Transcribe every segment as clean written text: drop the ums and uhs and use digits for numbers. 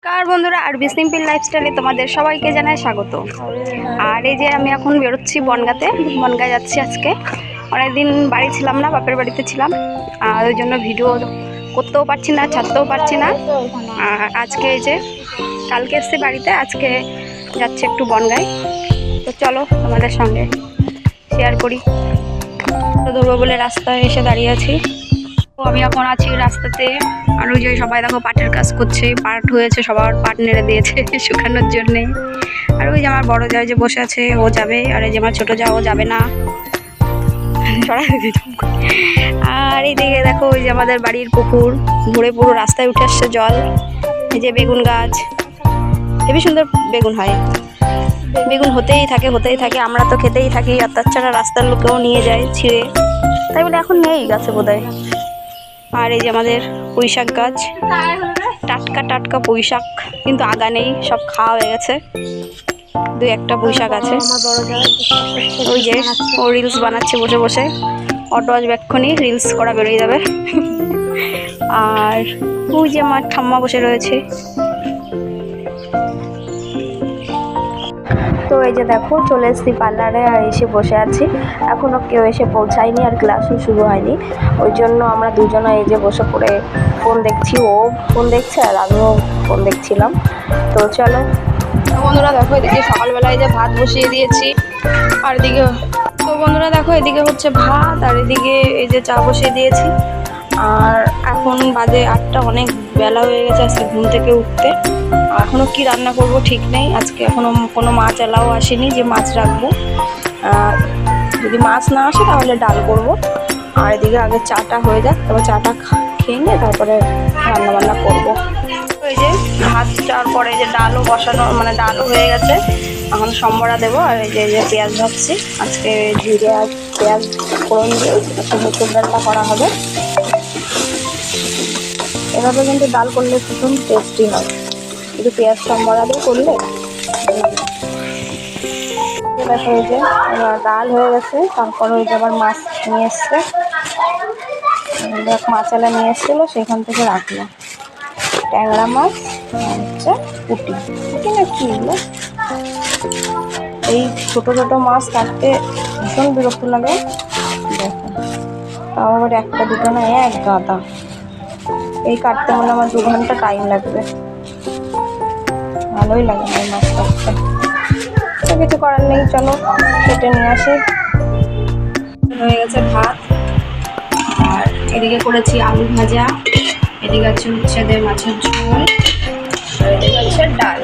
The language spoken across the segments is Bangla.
কার বন্ধুরা আরবি সিম্পল লাইফস্টাইলে তোমাদের সবাইকে জানাই স্বাগত। আর এই যে আমি এখন বেরোচ্ছি বনগাঁ যাচ্ছি। আজকে অনেকদিন বাড়ি ছিলাম না, বাপের বাড়িতে ছিলাম, আর ওই জন্য ভিডিও করতেও পারছি না, ছাড়তেও পারছি না। আর আজকে এই যে কালকে এসছি বাড়িতে, আজকে যাচ্ছি একটু বনগাঁয়। তো চলো তোমাদের সঙ্গে শেয়ার করি। তো ধরবো বলে রাস্তায় এসে দাঁড়িয়ে আছি। আমি এখন আছি রাস্তাতে, আর ওই যে সবাই দেখো পাটের কাজ করছে, পাট হয়েছে, সবার পাট নেড়ে দিয়েছে শুকানোর জন্যে। আর ওই যে আমার বড় যা যে বসে আছে, ও যাবে, আর এই যে আমার ছোটো যা, ও যাবে না। আর এইদিকে দেখো ওই যে আমাদের বাড়ির পুকুর ভরে পুরো রাস্তায় উঠে আসছে জল। এই যে বেগুন গাছ, হেবি সুন্দর বেগুন হয়, বেগুন হতেই থাকে, আমরা তো খেতেই থাকি। আর তাছাড়া রাস্তার লোকেও নিয়ে যায় ছিঁড়ে, তাই বলে এখন নেই গাছে বোধহয়। আর এই যে আমাদের পুঁই শাক গাছ, টাটকা পুঁই শাক, কিন্তু আগা নেই, সব খাওয়া হয়ে গেছে। দুই একটা পুঁই শাক আছে। ওই যে ও রিলস বানাচ্ছে বসে বসে, অটো আসবে এক্ষুনি, রিলস করা বেরোয় যাবে। আর ওই যে আমার ঠাম্মা বসে রয়েছে। তো এই যে দেখো চলে এসেছি পার্লারে, আর এসে বসে আছি। এখনও কেউ এসে পৌঁছায়নি, আর ক্লাসও শুরু হয়নি। ওই জন্য আমরা দুজনে এই যে বসে পড়ে ফোন দেখছি, ও ফোন দেখছে আর আমিও ফোন দেখছিলাম। তো চলো বন্ধুরা দেখো, এদিকে সকালবেলায় যে ভাত বসিয়ে দিয়েছি, আর এদিকে তো বন্ধুরা দেখো এদিকে হচ্ছে ভাত, আর এদিকে এই যে চা বসিয়ে দিয়েছি। আর এখন বাজে 8টা, অনেক বেলা হয়ে গেছে আজকে ঘুম থেকে উঠতে। এখনও কি রান্না করব ঠিক নেই। আজকে এখনও কোনো মাছ এলাও আসেনি যে মাছ রাখবো। যদি মাছ না আসে তাহলে ডাল করব। আর এদিকে আগে চাটা হয়ে যাক, তারপর চাটা খেয়ে নিয়ে তারপরে রান্নাবান্না করব। এই যে ভাত চার পরে যে ডালও বসানো, মানে ডালও হয়ে গেছে, এখন সম্বরা দেবো। আর এই যে পেঁয়াজ ভাজছি, আজকে জিরে আর পেঁয়াজ ফোড়ন দিয়ে মুসুর ডালটা করা হবে। এভাবে কিন্তু ডাল করলে ভীষণ টেস্টি হয়, একটু পেঁয়াজ সম্বরা দিয়ে করলে। দেখো এই যে ডাল হয়ে গেছে, তারপরে ওই যে আবার মাছ নিয়ে এসছে, মাছালা নিয়ে এসেছিলো, সেখান থেকে রাখলাম ট্যাংরা মাছ, হচ্ছে পুঁটি না কি এগুলো। এই ছোটো ছোটো মাছ কাটতে ভীষণ বিরক্ত লাগে। দেখো তাও আবার একটা দুটো না, এক গাদা। এই কাটতে মানে আমার 2 ঘন্টা টাইম লাগবে, ভালোই লাগে না এই মাছ কাটতে। তো কিছু করার নেই, চলো কেটে নিয়ে আসি। হয়ে গেছে ভাত, আর এদিকে করেছি আলু ভাজা, এদিকে আছে হচ্ছে মাছের ঝোল, আর এদিকে আছে ডাল।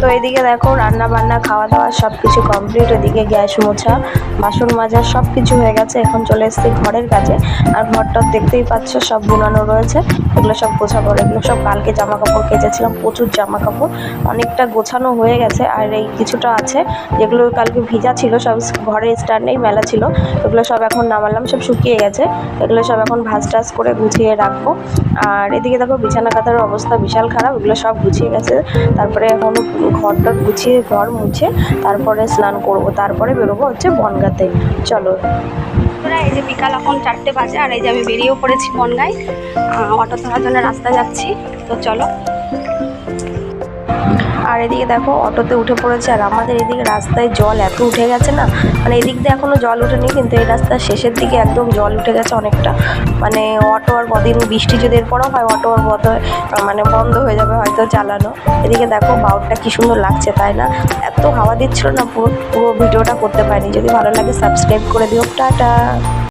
তো এদিকে দেখো রান্না বান্না খাওয়া দাওয়া সব কিছু কমপ্লিট। এদিকে গ্যাস মোছা, বাসন মাজা সব কিছু হয়ে গেছে। এখন চলে এসেছি ঘরের কাছে, আর ঘরটা দেখতেই পাচ্ছ সব বুনানো রয়েছে, এগুলো সব গোছাবো। এগুলো সব কালকে জামা কাপড় কেচেছিলাম, প্রচুর জামা কাপড়, অনেকটা গোছানো হয়ে গেছে। আর এই কিছুটা আছে যেগুলো কালকে ভিজা ছিল, সব ঘরের স্ট্যান্ডেই মেলা ছিল, এগুলো সব এখন নামালাম, সব শুকিয়ে গেছে। এগুলো সব এখন ভাজ টাজ করে গুছিয়ে রাখবো। আর এদিকে দেখো বিছানা কাঁথার অবস্থা বিশাল খারাপ, এগুলো সব গুছিয়ে গেছে। তারপরে এখন ঘরটা গুছিয়ে ঘর মুছে তারপরে স্নান করব, তারপরে বেরোবো হচ্ছে বনগাঁতে। চলো এই যে বিকাল এখন 4টে বাজে, আর এই যে আমি বেরিয়েও পড়েছি বনগাঁয়, অটো ধরার জন্য রাস্তায় যাচ্ছি। তো চলো। আর এদিকে দেখো অটোতে উঠে পড়েছে, আর আমাদের এদিকে রাস্তায় জল এত উঠে গেছে না, মানে এদিক দিয়ে এখনও জল উঠেনি, কিন্তু এই রাস্তার শেষের দিকে একদম জল উঠে গেছে অনেকটা। মানে অটো আর কদিন বৃষ্টি যদি এরপরও হয়, অটো আর মানে বন্ধ হয়ে যাবে হয়তো চালানো। এদিকে দেখো বাউটটা কি সুন্দর লাগছে, তাই না? এত হাওয়া দিচ্ছিল না, পুরো ভিডিওটা করতে পারিনি। যদি ভালো লাগে সাবস্ক্রাইব করে দিও। টাটা।